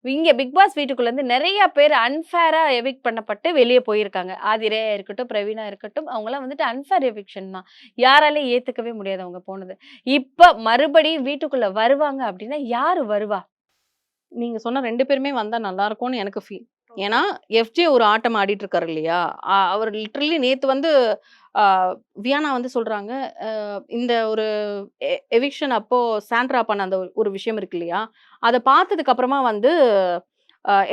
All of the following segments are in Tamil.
இங்க பிக் பாஸ் வீட்டுக்குள்ள இருந்து நிறைய பேர் அன்ஃபேரா எவிக்ட் பண்ணப்பட்டு வெளியே போயிருக்காங்க. ஆதிரேயா இருக்கட்டும், பிரவீனா இருக்கட்டும், அவங்கலாம் வந்துட்டு அன்ஃபேர் எவிக்ஷன் தான். யாராலயும் ஏத்துக்கவே முடியாது அவங்க போனது. இப்ப மறுபடியும் வீட்டுக்குள்ள வருவாங்க அப்படின்னா யாரு வருவா? நீங்க சொன்ன 2 பேருமே வந்தா நல்லா இருக்கும்னு எனக்கு ஃபீல். ஏன்னா, எஃப்ஜே ஒரு ஆட்டம் ஆடிட்டு இருக்காரு இல்லையா? அவர் லிட்டரலி நேத்து வந்து அ வியானா வந்து சொல்றாங்க, இந்த ஒரு எவிக்ஷன் அப்போ சாண்ட்ரா பண்ண அந்த ஒரு விஷயம் இருக்கு இல்லையா? அத பார்த்ததுக்கு அப்புறமா வந்து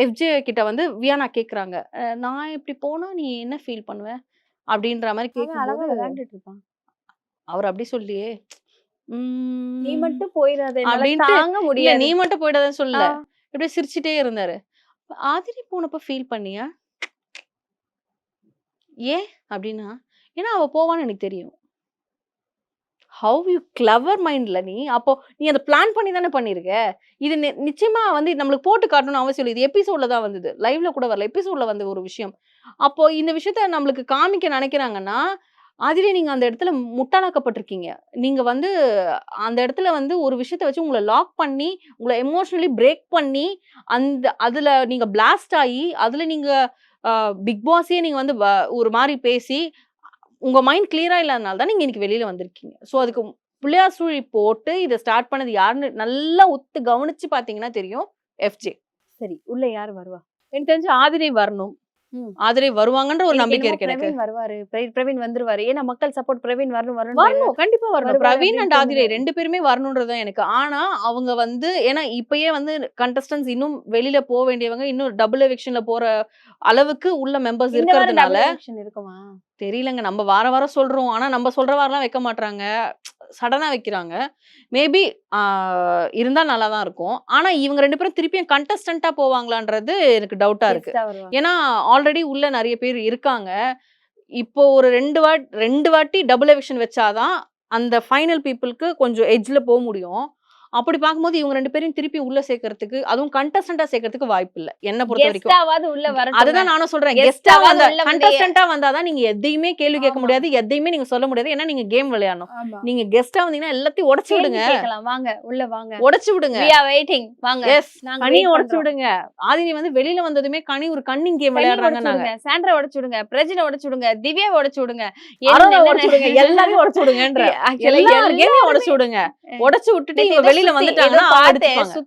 எஃப்ஜே கிட்ட வந்து வியானா கேட்குறாங்க. நான் இப்படி போனா நீ என்ன ஃபீல் பண்ணுவ? அப்படின்ற மாரி அவன் அழகா கேட்கும்போது, விளையாண்டுட்டு இருப்பான். அவர் அப்படி சொல்லியே, நீ ம் மட்டும் போயிறாத என்னால அப்படின்ட்டு தாங்க இல்ல முடியாது. நீ மட்டும் போயிடாதன்னு ஆ. சொல்லல. இப்படியே சிரிச்சுட்டே இருந்தாரு. ஆதிரி போனப்ப ஃபீல் பண்ணியா? ஏன்? அப்டின்னா, ஏன்னா அவ போவான்னு எனக்கு தெரியும். ஹவ் யூ கிளவர் மைண்ட்ல நீ. அப்போ நீ அத பிளான் பண்ணி தானே பண்ணியிருக்க. இது நிச்சயமா வந்து நம்மளுக்கு போட்டு காட்டணும்னு அவசியம் இல்ல. இது எபிசோட்ல தான் வந்தது. லைவ்ல கூட வரல. எபிசோட்ல வந்த ஒரு விஷயம். அப்போ இந்த விஷயத்த நம்மளுக்கு காமிக்க நெனைக்கிறாங்கன்னா, ஆதிரி நீங்க அந்த இடத்துல முட்டாளாக்கப்பட்டிருக்கீங்க. நீங்க வந்து அந்த இடத்துல வந்து ஒரு விஷயத்த வச்சு உங்கள லாக் பண்ணி, உங்கள எமோஷனலி பிரேக் பண்ணி, அதுல நீங்க பிளாஸ்ட் ஆயி, அதுல நீங்க அ பிக் பாஸயே நீங்க வந்து ஒரு மாரி பேசி, உங்க மைண்ட் கிளியரா இல்லாதனால தான் நீங்க இன்னைக்கு வெளில வந்திருக்கீங்க. ஸோ அதுக்கு பிள்ளையார் சுழி போட்டு இத ஸ்டார்ட் பண்ணது யாருன்னு நல்லா உத்து கவனிச்சு பார்த்தீங்கன்னா தெரியும். எஃப்ஜே. சரி. உள்ள யாரு வருவா? எனக்கு தெரிஞ்சு ஆதிரை வரணும். ம். ஆதிரை வருவாங்கன்ற ஒரு எனக்கு நம்பிக்கை என்னமோ இருக்கு எனக்கு. பிரவீன் வருவாரு. பிரவீன் வந்துருவாரு. ஏன்னா மக்கள் சப்போர்ட் பிரவீன் வரணும் வரணும் வரணும். கண்டிப்பா வரணும். வருவாரு பிரவீன் அப்படின்னு அண்ட் ஆதிரை தோணுது. 2 பேருமே வரணும்ன்றது தான் எனக்கு. ஆனா, அவங்க வந்து ஏன்னா இப்பயே வந்து கண்டஸ்டன்ட்ஸ் இன்னும் வெளில போ வேண்டியவங்க, இன்னும் டபுள் எவிக்ஷன்ல போற அளவுக்கு உள்ள மெம்பர்ஸ் இந்த வாரம் இருக்கிறதுனால, டபுள் எவிக்ஷன் இருக்குமா? தெரியலங்க. நம்ம வாரம் வாரம் சொல்றோம். ஆனா, நம்ம சொல்ற வாரம்லாம் வைக்க மாட்றாங்க. சடனா வைக்கிறாங்க. மேபி ஆ இருந்தா நல்லா தான் இருக்கும். ஆனா, இவங்க 2 பேரும் திருப்பியும் கண்டஸ்டன்ட்டா போவாங்களான்றது எனக்கு டவுட்டா இருக்கு. கெஸ்ட்டா வருவாங்க. ஏன்னா, ஆல்ரெடி உள்ள நெறைய பேர் இருக்காங்க. இப்போ ஒரு 2 வாட்டி டபுள் எவிக்ஷன் வச்சா தான், அந்த ஃபைனல் பீப்பிள்க்கு கொஞ்சம் எட்ஜ்ல போ முடியும். அப்படி பார்க்கும்போது இவங்க 2 பேரையும் திருப்பி உள்ள சேர்க்கறதுக்கு, அதுவும் கண்டஸ்டன்ட்டா சேர்க்கறதுக்கு வாய்ப்பில்ல. என்ன பொறுத்தவரைக்கும். கெஸ்ட்டாவாது உள்ள வரட்டுங்க. அதுதான் நானும் சொல்றேன். கெஸ்ட்டா கெஸ்ட்டாவாது வந்தா உள்ள வந்து கண்டஸ்டன்ட்டா வந்தா தான் நீங்க எதையுமே கேள்வி கேட்க ஆமா, முடியாது. எதையுமே நீங்க சொல்ல முடியாது. ஏன்னா நீங்க கேம் விளையாடணும். ஆமா. நீங்க கெஸ்ட்டா வந்தீங்கன்னா எல்லாத்தையும் உடைச்சு கேள்வி விடுங்க. கேட்கலாம். வாங்க. உள்ள வாங்க. உடைச்சு விடுங்க. We are waiting. வாங்க. எஸ். நாங்க கனிய வெயிட் உடைச்சு பண்றோம். விடுங்க. ஆதினி வந்து வெளில வந்ததுமே கனி ஒரு கன்னிங் கேம் கனிய விளையாடுறாங்க உடைச்சு நாங்க. விடுங்க. சாண்ட்ரா உடைச்சு விடுங்க. பிரஜின உடைச்சு விடுங்க. திவ்யாவ உடைச்சு விடுங்க. அரோரா உடைச்சு விடுங்க. எல்லாரையும் உடைச்சு விடுங்கன்ற. ஆக்சுவலா எல்லார் கேமையும் உடைச்சு விடுங்க. உடைச்சு விட்டுட்டு இவங்க வெளில வந்துட்டாங்கன்னா அவங்க எடுத்துப்பாங்க.